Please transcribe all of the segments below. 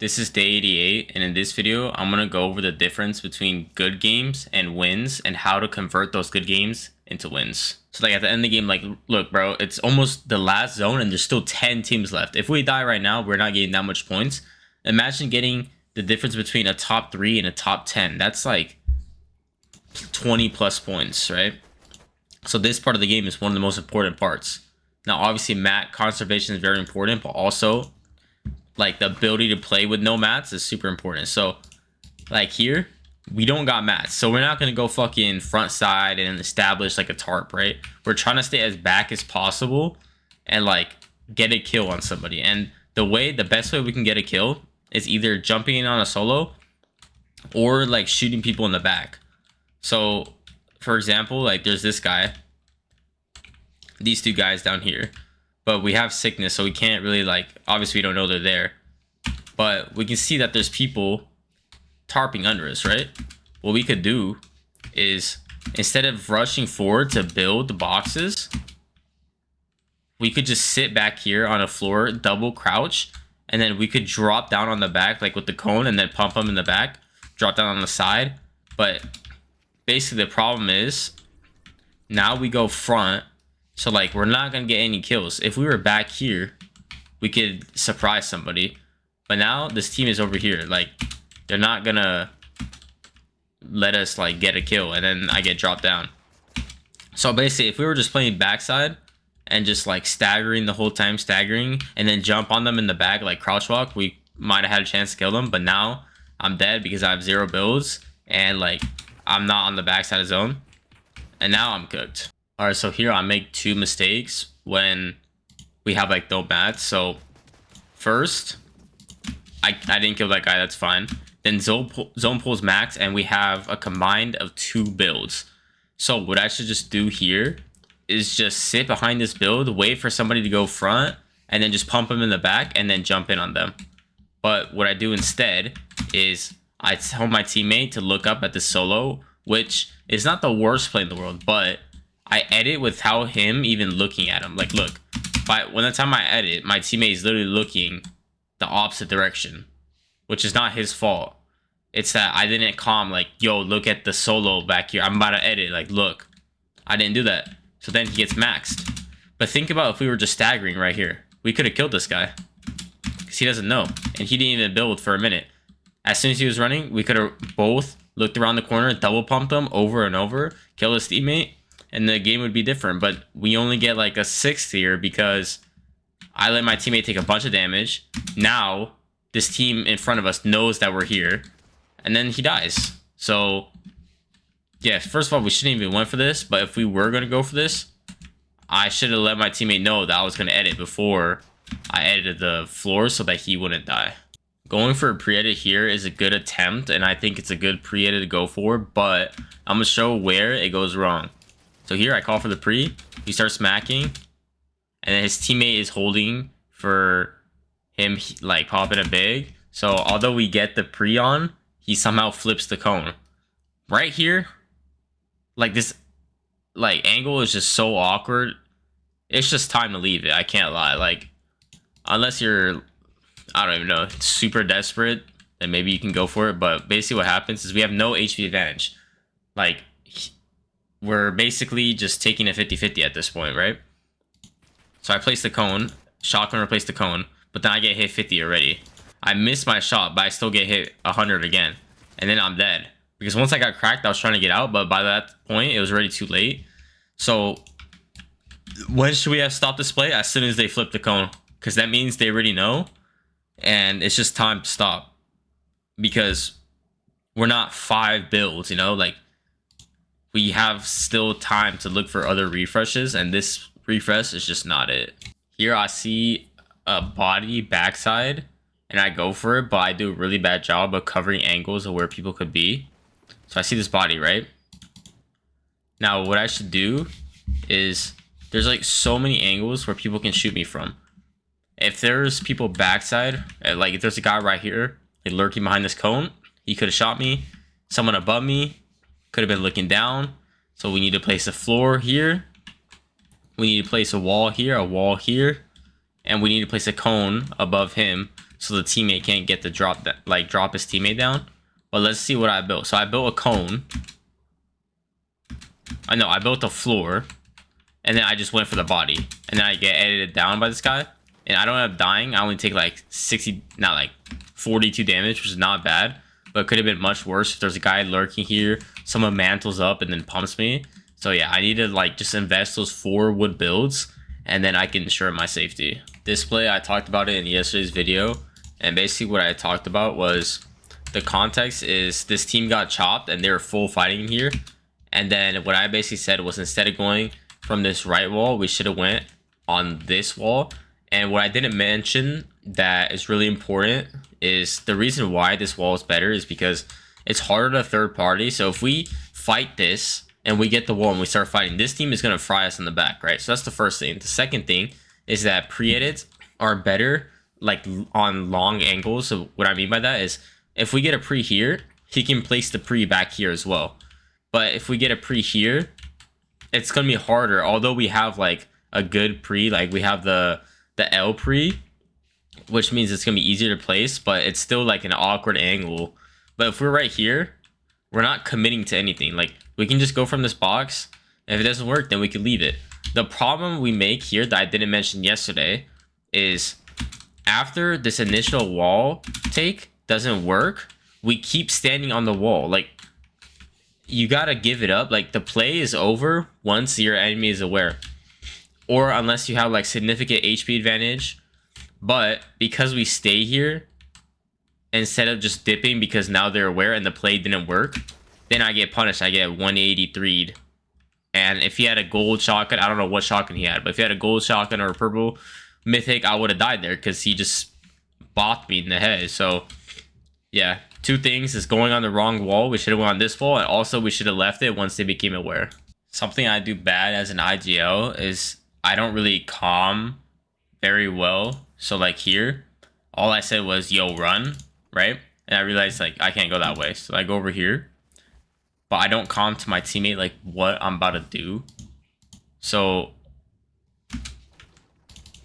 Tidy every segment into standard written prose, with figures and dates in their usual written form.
This is day 88, and in this video, I'm going to go over the difference between good games and wins and how to convert those good games into wins. So like at the end of the game, like, look, bro, it's almost the last zone and there's still 10 teams left. If we die right now, we're not getting that much points. Imagine getting the difference between a top 3 and a top 10. That's like 20 plus points, right? So this part of the game is one of the most important parts. Now, obviously, mat conservation is very important, but also like the ability to play with no mats is super important. So like here, we don't got mats, so we're not gonna go fucking front side and establish like a tarp, right? We're trying to stay as back as possible and like get a kill on somebody. And the best way we can get a kill is either jumping in on a solo or like shooting people in the back. So for example, like there's this guy, these two guys down here, but we have sickness, so we can't really, like, obviously we don't know they're there, but we can see that there's people tarping under us, right? What we could do is, instead of rushing forward to build the boxes, we could just sit back here on a floor, double crouch, and then we could drop down on the back, like with the cone, and then pump them in the back, drop down on the side. But basically the problem is, now we go front, so like we're not gonna get any kills. If we were back here, we could surprise somebody, but now this team is over here. Like they're not gonna let us like get a kill, and then I get dropped down. So basically, if we were just playing backside and just like staggering the whole time, staggering, and then jump on them in the back like crouch walk, we might have had a chance to kill them. But now I'm dead because I have 0 builds and like I'm not on the backside of zone, and now I'm cooked. All right, so here I make 2 mistakes when we have like no mats. So first, I didn't kill that guy, that's fine. Then zone pulls max, and we have a combined of 2 builds. So what I should just do here is just sit behind this build, wait for somebody to go front, and then just pump them in the back and then jump in on them. But what I do instead is I tell my teammate to look up at the solo, which is not the worst play in the world, but I edit without him even looking at him. Like, look, when the time I edit, my teammate is literally looking the opposite direction, which is not his fault. It's that I didn't calm, like, yo, look at the solo back here. I'm about to edit. Like, look, I didn't do that. So then he gets maxed. But think about if we were just staggering right here. We could have killed this guy because he doesn't know. And he didn't even build for a minute. As soon as he was running, we could have both looked around the corner, double pumped him over and over, killed his teammate, and the game would be different. But we only get like a 6th here because I let my teammate take a bunch of damage. Now this team in front of us knows that we're here, and then he dies. So yeah, first of all, we shouldn't even went for this, but if we were going to go for this, I should have let my teammate know that I was going to edit before I edited the floor so that he wouldn't die. Going for a pre-edit here is a good attempt, and I think it's a good pre-edit to go for, but I'm going to show where it goes wrong. So here I call for the pre, he starts smacking, and then his teammate is holding for him, like popping a big. So although we get the pre on, he somehow flips the cone. Right here, like this like angle is just so awkward. It's just time to leave it, I can't lie. Like, unless you're, I don't even know, super desperate, then maybe you can go for it. But basically what happens is we have no HP advantage. Like, we're basically just taking a 50-50 at this point, right? So I place the cone, shotgun replace the cone, but then I get hit 50 already. I miss my shot, but I still get hit 100 again, and then I'm dead. Because once I got cracked, I was trying to get out, but by that point, it was already too late. So when should we have stopped this play? As soon as they flip the cone, because that means they already know, and it's just time to stop. Because we're not 5 builds, you know, like, we have still time to look for other refreshes, and this refresh is just not it. Here I see a body backside, and I go for it, but I do a really bad job of covering angles of where people could be. So I see this body, right? Now what I should do is, there's like so many angles where people can shoot me from. If there's people backside, like if there's a guy right here, like lurking behind this cone, he could have shot me. Someone above me could have been looking down. So we need to place a floor here. We need to place a wall here, and we need to place a cone above him so the teammate can't get the drop that drop his teammate down. But let's see what I built. So I built a cone. I built a floor, and then I just went for the body, and then I get edited down by this guy, and I don't end up dying. I only take like 60, not like 42 damage, which is not bad, but it could have been much worse if there's a guy lurking here, someone mantles up and then pumps me. So yeah, I need to like just invest those 4 wood builds, and then I can ensure my safety. This play, I talked about it in yesterday's video, and basically what I talked about was the context is this team got chopped and they were full fighting here. And then what I basically said was, instead of going from this right wall, we should have went on this wall. And what I didn't mention that is really important is the reason why this wall is better is because it's harder to third party. So if we fight this and we get the wall and we start fighting, this team is going to fry us in the back, right? So that's the first thing. The second thing is that pre-edits are better like on long angles. So what I mean by that is, if we get a pre here, he can place the pre back here as well. But if we get a pre here, it's going to be harder. Although we have like a good pre, like we have the L pre, which means it's going to be easier to place, but it's still like an awkward angle. But if we're right here, we're not committing to anything. Like we can just go from this box, and if it doesn't work, then we can leave it. The problem we make here that I didn't mention yesterday is, after this initial wall take doesn't work, we keep standing on the wall. Like, you gotta give it up. Like, the play is over once your enemy is aware, or unless you have like significant HP advantage. But because we stay here instead of just dipping because now they're aware and the play didn't work, then I get punished. I get 183'd. And if he had a gold shotgun, I don't know what shotgun he had, but if he had a gold shotgun or a purple mythic, I would have died there because he just bopped me in the head. So yeah, 2 things is going on the wrong wall. We should have went on this wall, and also we should have left it once they became aware. Something I do bad as an IGL is I don't really calm very well. So like here, all I said was, yo, run, right? And I realized like I can't go that way. So I go over here, but I don't calm to my teammate like what I'm about to do. So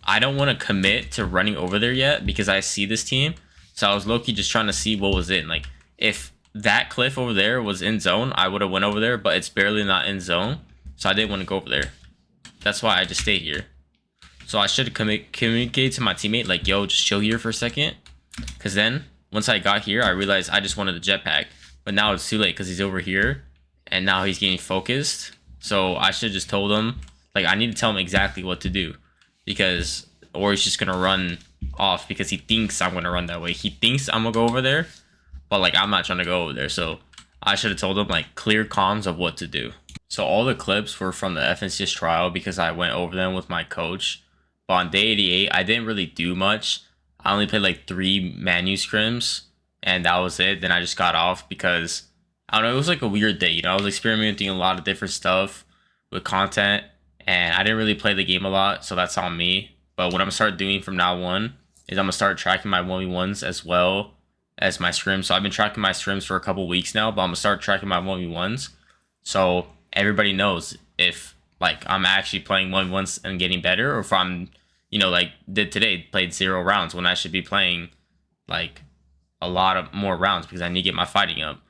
I don't want to commit to running over there yet because I see this team. So I was low-key just trying to see what was in. Like, if that cliff over there was in zone, I would have went over there, but it's barely not in zone. So I didn't want to go over there. That's why I just stayed here. So I should communicate to my teammate, like, yo, just chill here for a second. Because then, once I got here, I realized I just wanted the jetpack. But now it's too late because he's over here. And now he's getting focused. So I should have just told him, like, I need to tell him exactly what to do. Because, or he's just going to run off because he thinks I'm going to run that way. He thinks I'm going to go over there. But, like, I'm not trying to go over there. So I should have told him, like, clear comms of what to do. So all the clips were from the FNCS trial because I went over them with my coach. But on day 88, I didn't really do much. I only played like 3 Manu scrims, and that was it. Then I just got off because, I don't know, it was like a weird day. You know, I was experimenting a lot of different stuff with content, and I didn't really play the game a lot, so that's on me. But what I'm gonna start doing from now on is I'm gonna start tracking my 1v1s as well as my scrims. So I've been tracking my scrims for a couple weeks now, but I'm gonna start tracking my 1v1s. So everybody knows if like I'm actually playing 1v1s and getting better, or if I'm, you know, like did today, played 0 rounds when I should be playing like a lot of more rounds because I need to get my fighting up.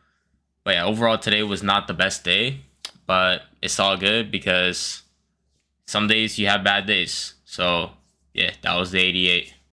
But yeah, overall today was not the best day, but it's all good because some days you have bad days. So yeah, that was the 88.